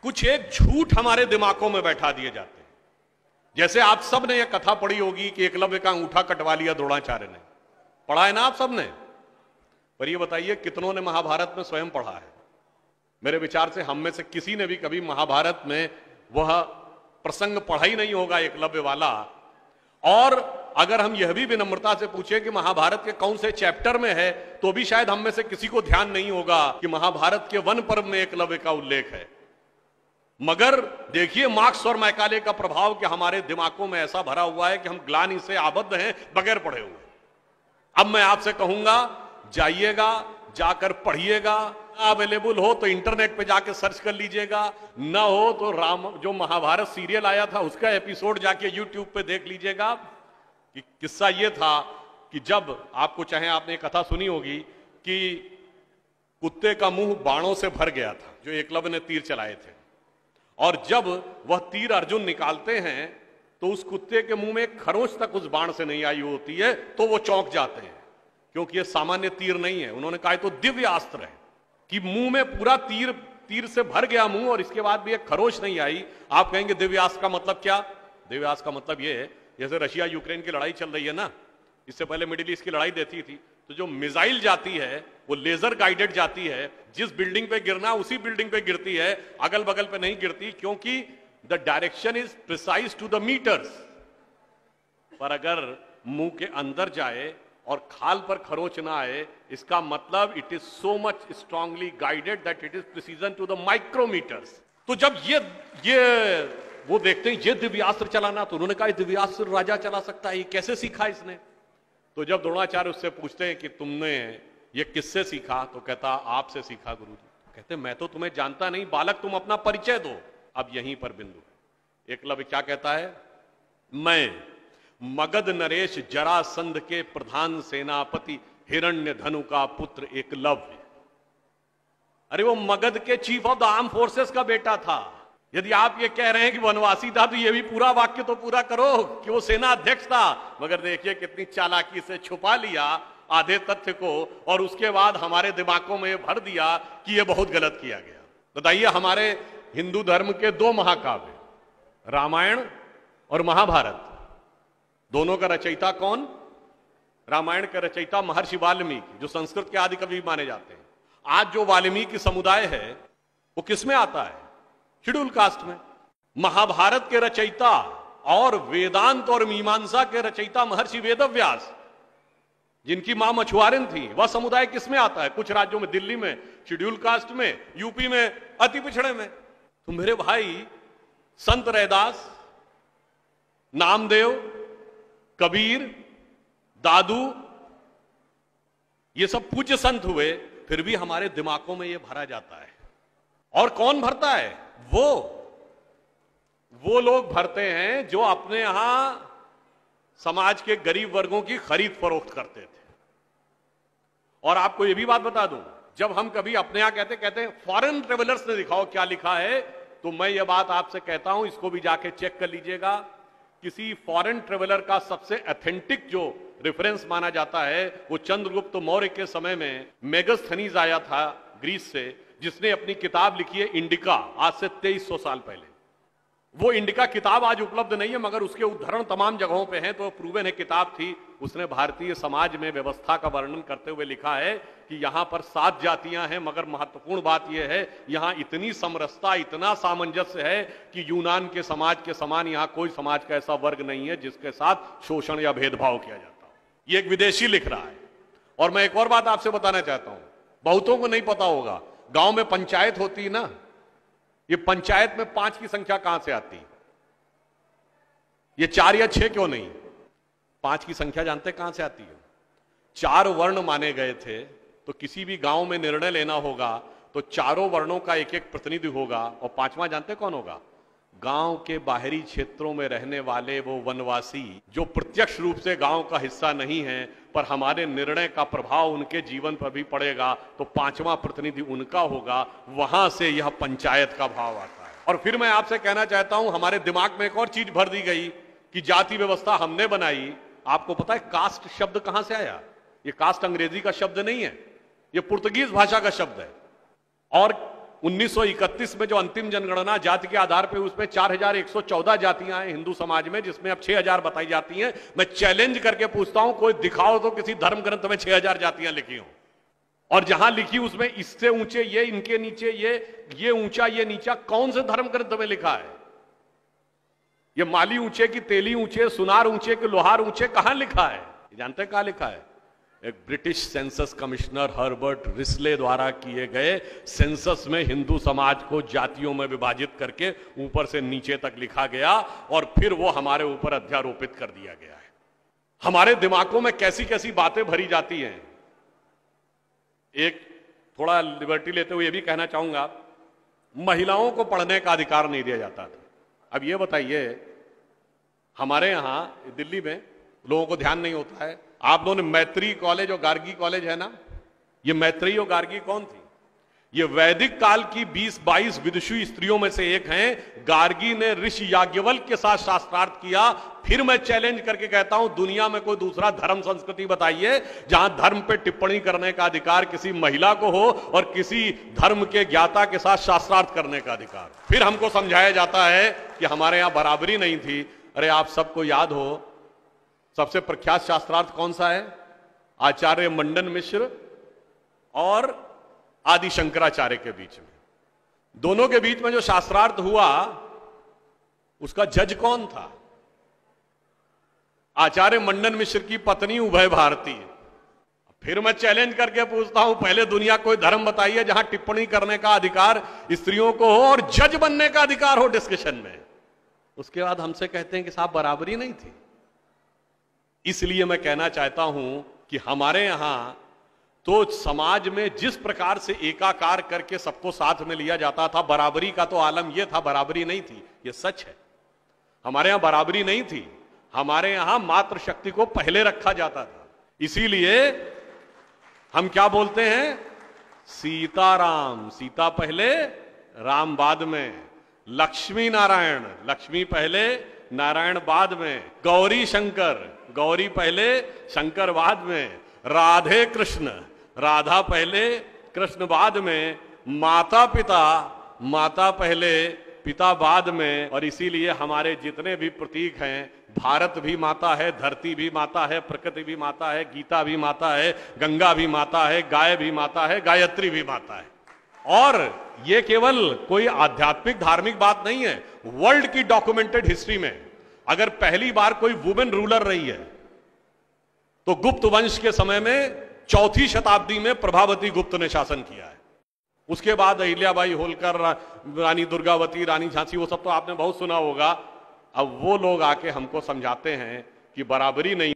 कुछ एक झूठ हमारे दिमागों में बैठा दिए जाते हैं। जैसे आप सब ने यह कथा पढ़ी होगी कि एकलव्य का अंगूठा कटवा लिया द्रोणाचार्य ने, पढ़ा है ना आप सब ने? पर यह बताइए कितनों ने महाभारत में स्वयं पढ़ा है? मेरे विचार से हम में से किसी ने भी कभी महाभारत में वह प्रसंग पढ़ा ही नहीं होगा एकलव्य वाला। और अगर हम यह भी विनम्रता से पूछे कि महाभारत के कौन से चैप्टर में है, तो भी शायद हम में से किसी को ध्यान नहीं होगा कि महाभारत के वन पर्व में एकलव्य का उल्लेख है। मगर देखिए मार्क्स और मैकाले का प्रभाव कि हमारे दिमागों में ऐसा भरा हुआ है कि हम ग्लानि से आबद्ध हैं बगैर पढ़े हुए। अब मैं आपसे कहूंगा, जाइएगा, जाकर पढ़िएगा। अवेलेबल हो तो इंटरनेट पे जाके सर्च कर लीजिएगा, ना हो तो राम जो महाभारत सीरियल आया था उसका एपिसोड जाके यूट्यूब पे देख लीजिएगा। कि किस्सा ये था कि जब आपको चाहे आपने कथा सुनी होगी कि कुत्ते का मुंह बाणों से भर गया था जो एकलव्य ने तीर चलाए थे, और जब वह तीर अर्जुन निकालते हैं तो उस कुत्ते के मुंह में एक खरोंच तक उस बाण से नहीं आई होती है, तो वो चौंक जाते हैं क्योंकि ये सामान्य तीर नहीं है। उन्होंने कहा तो दिव्य अस्त्र है कि मुंह में पूरा तीर से भर गया मुंह और इसके बाद भी एक खरोंच नहीं आई। आप कहेंगे दिव्यास्त्र का मतलब क्या? दिव्यास्त्र का मतलब ये है, जैसे रशिया यूक्रेन की लड़ाई चल रही है ना, इससे पहले मिडिल ईस्ट की लड़ाई देती थी, तो जो मिसाइल जाती है वो लेजर गाइडेड जाती है, जिस बिल्डिंग पे गिरना उसी बिल्डिंग पे गिरती है, अगल बगल पे नहीं गिरती, क्योंकि the direction is precise to the metres. पर अगर मुंह के अंदर जाए और खाल पर खरोच ना आए, इसका मतलब it is so much strongly guided that it is precision to the micrometres. तो जब ये वो देखते हैं ये दिव्यास्त्र चलाना, तो उन्होंने कहा दिव्यास्त्र राजा चला सकता है, ये कैसे सीखा इसने? तो जब द्रोणाचार्य उससे पूछते हैं कि तुमने ये किससे सीखा, तो कहता आपसे सीखा गुरुजी। कहते मैं तो तुम्हें जानता नहीं बालक, तुम अपना परिचय दो। अब यहीं पर बिंदु है। एकलव्य क्या कहता है? मैं मगध नरेश जरासंध के प्रधान सेनापति हिरण्यधनु का पुत्र एकलव्य। अरे वो मगध के chief of the arm forces का बेटा था। यदि आप ये कह रहे हैं कि वनवासी था, तो ये भी पूरा वाक्य तो पूरा करो कि वो सेना अध्यक्ष था। मगर देखिए कितनी चालाकी से छुपा लिया आधे तथ्य को, और उसके बाद हमारे दिमागों में भर दिया कि ये बहुत गलत किया गया। बताइए, हमारे हिंदू धर्म के दो महाकाव्य रामायण और महाभारत, दोनों का रचयिता कौन? रामायण का रचयिता महर्षि वाल्मीकि, जो संस्कृत के आदि कवि माने जाते हैं। आज जो वाल्मीकि समुदाय है वो किसमें आता है? शेड्यूल कास्ट में। महाभारत के रचयिता और वेदांत और मीमांसा के रचयिता महर्षि वेदव्यास, जिनकी मां मछुआरिन थी, वह समुदाय किसमें आता है? कुछ राज्यों में, दिल्ली में शेड्यूल कास्ट में, यूपी में अति पिछड़े में। तो मेरे भाई संत रैदास, नामदेव, कबीर, दादू, ये सब पूज्य संत हुए, फिर भी हमारे दिमागों में ये भरा जाता है। और कौन भरता है? वो लोग भरते हैं जो अपने यहां समाज के गरीब वर्गों की खरीद फरोख्त करते थे। और आपको यह भी बात बता दूं, जब हम कभी अपने यहां कहते हैं फॉरेन ट्रेवलर्स ने दिखाओ क्या लिखा है, तो मैं ये बात आपसे कहता हूं, इसको भी जाके चेक कर लीजिएगा। किसी फॉरेन ट्रेवलर का सबसे ऑथेंटिक जो रेफरेंस माना जाता है, वो चंद्रगुप्त मौर्य के समय में मेगस्थनीज आया था ग्रीस से, जिसने अपनी किताब लिखी है इंडिका, आज से 2300 साल पहले। वो इंडिका किताब आज उपलब्ध नहीं है, मगर उसके उद्धरण तमाम जगहों पे हैं, तो प्रूवन है किताब थी। उसने भारतीय समाज में व्यवस्था का वर्णन करते हुए लिखा है कि यहां पर 7 जातियां हैं, मगर महत्वपूर्ण बात यह है यहां इतनी समरसता, इतना सामंजस्य है कि यूनान के समाज के समान यहां कोई समाज का ऐसा वर्ग नहीं है जिसके साथ शोषण या भेदभाव किया जाता हो। ये एक विदेशी लिख रहा है। और मैं एक और बात आपसे बताना चाहता हूं, बहुतों को नहीं पता होगा, गांव में पंचायत होती है ना, ये पंचायत में 5 की संख्या कहां से आती है? ये 4 या 6 क्यों नहीं? 5 की संख्या जानते कहां से आती है? 4 वर्ण माने गए थे, तो किसी भी गांव में निर्णय लेना होगा तो चारों वर्णों का एक एक प्रतिनिधि होगा, और 5वां जानते कौन होगा? गांव के बाहरी क्षेत्रों में रहने वाले वो वनवासी जो प्रत्यक्ष रूप से गांव का हिस्सा नहीं है, पर हमारे निर्णय का प्रभाव उनके जीवन पर भी पड़ेगा, तो 5वां प्रतिनिधि उनका होगा। वहां से यह पंचायत का भाव आता है। और फिर मैं आपसे कहना चाहता हूं, हमारे दिमाग में एक और चीज भर दी गई कि जाति व्यवस्था हमने बनाई। आपको पता है कास्ट शब्द कहां से आया? ये कास्ट अंग्रेजी का शब्द नहीं है, ये पुर्तगीज भाषा का शब्द है। और 1931 में जो अंतिम जनगणना जाति के आधार पर, उसमें 4114 जातियां हैं हिंदू समाज में, जिसमें अब 6000 बताई जाती हैं। मैं चैलेंज करके पूछता हूं, कोई दिखाओ तो किसी धर्म ग्रंथ में 6000 जातियां लिखी हो, और जहां लिखी उसमें इससे ऊंचे ये, इनके नीचे ये ऊंचा ये नीचा, कौन से धर्म ग्रंथ में लिखा है? ये माली ऊंचे की तेली ऊंचे, सुनार ऊंचे कि लोहार ऊंचे, कहां लिखा है? जानते हैं कहां लिखा है? एक British census commissioner Herbert Risley द्वारा किए गए सेंसस में हिंदू समाज को जातियों में विभाजित करके ऊपर से नीचे तक लिखा गया, और फिर वो हमारे ऊपर अध्यारोपित कर दिया गया है। हमारे दिमागों में कैसी कैसी बातें भरी जाती हैं। एक थोड़ा लिबर्टी लेते हुए यह भी कहना चाहूंगा, महिलाओं को पढ़ने का अधिकार नहीं दिया जाता था। अब ये बताइए, हमारे यहां दिल्ली में लोगों को ध्यान नहीं होता है, आप लोगों ने मैत्री कॉलेज और गार्गी कॉलेज है ना, ये मैत्री और गार्गी कौन थी? ये वैदिक काल की 20-22 विदुषी स्त्रियों में से एक हैं। गार्गी ने ऋषि याज्ञवल्क्य के साथ शास्त्रार्थ किया। फिर मैं चैलेंज करके कहता हूं, दुनिया में कोई दूसरा धर्म संस्कृति बताइए जहां धर्म पे टिप्पणी करने का अधिकार किसी महिला को हो और किसी धर्म के ज्ञाता के साथ शास्त्रार्थ करने का अधिकार। फिर हमको समझाया जाता है कि हमारे यहां बराबरी नहीं थी। अरे आप सबको याद हो, सबसे प्रख्यात शास्त्रार्थ कौन सा है? आचार्य मंडन मिश्र और आदि शंकराचार्य के बीच में, दोनों के बीच में जो शास्त्रार्थ हुआ, उसका जज कौन था? आचार्य मंडन मिश्र की पत्नी उभय भारती। फिर मैं चैलेंज करके पूछता हूं, पहले दुनिया कोई धर्म बताइए जहां टिप्पणी करने का अधिकार स्त्रियों को हो और जज बनने का अधिकार हो डिस्कशन में। उसके बाद हमसे कहते हैं कि साहब बराबरी नहीं थी। इसलिए मैं कहना चाहता हूं कि हमारे यहां तो समाज में जिस प्रकार से एकाकार करके सबको साथ में लिया जाता था, बराबरी का तो आलम यह था, बराबरी नहीं थी, यह सच है। हमारे यहां बराबरी नहीं थी। हमारे यहां मातृशक्ति को पहले रखा जाता था। इसीलिए हम क्या बोलते हैं? सीताराम, सीता पहले राम बाद में। लक्ष्मी नारायण, लक्ष्मी पहले नारायण बाद में। गौरी शंकर, गौरी पहले शंकर बाद में। राधे कृष्ण, राधा पहले कृष्ण बाद में। माता पिता, माता पहले पिता बाद में। और इसीलिए हमारे जितने भी प्रतीक हैं, भारत भी माता है, धरती भी माता है, प्रकृति भी माता है, गीता भी माता है, गंगा भी माता है, गाय भी माता है, गायत्री भी माता है। और ये केवल कोई आध्यात्मिक धार्मिक बात नहीं है। वर्ल्ड की डॉक्यूमेंटेड हिस्ट्री में अगर पहली बार कोई वुमेन रूलर रही है तो गुप्त वंश के समय में 4वीं शताब्दी में प्रभावती गुप्त ने शासन किया है। उसके बाद अहिल्याबाई होलकर, रानी दुर्गावती, रानी झांसी, वो सब तो आपने बहुत सुना होगा। अब वो लोग आके हमको समझाते हैं कि बराबरी नहीं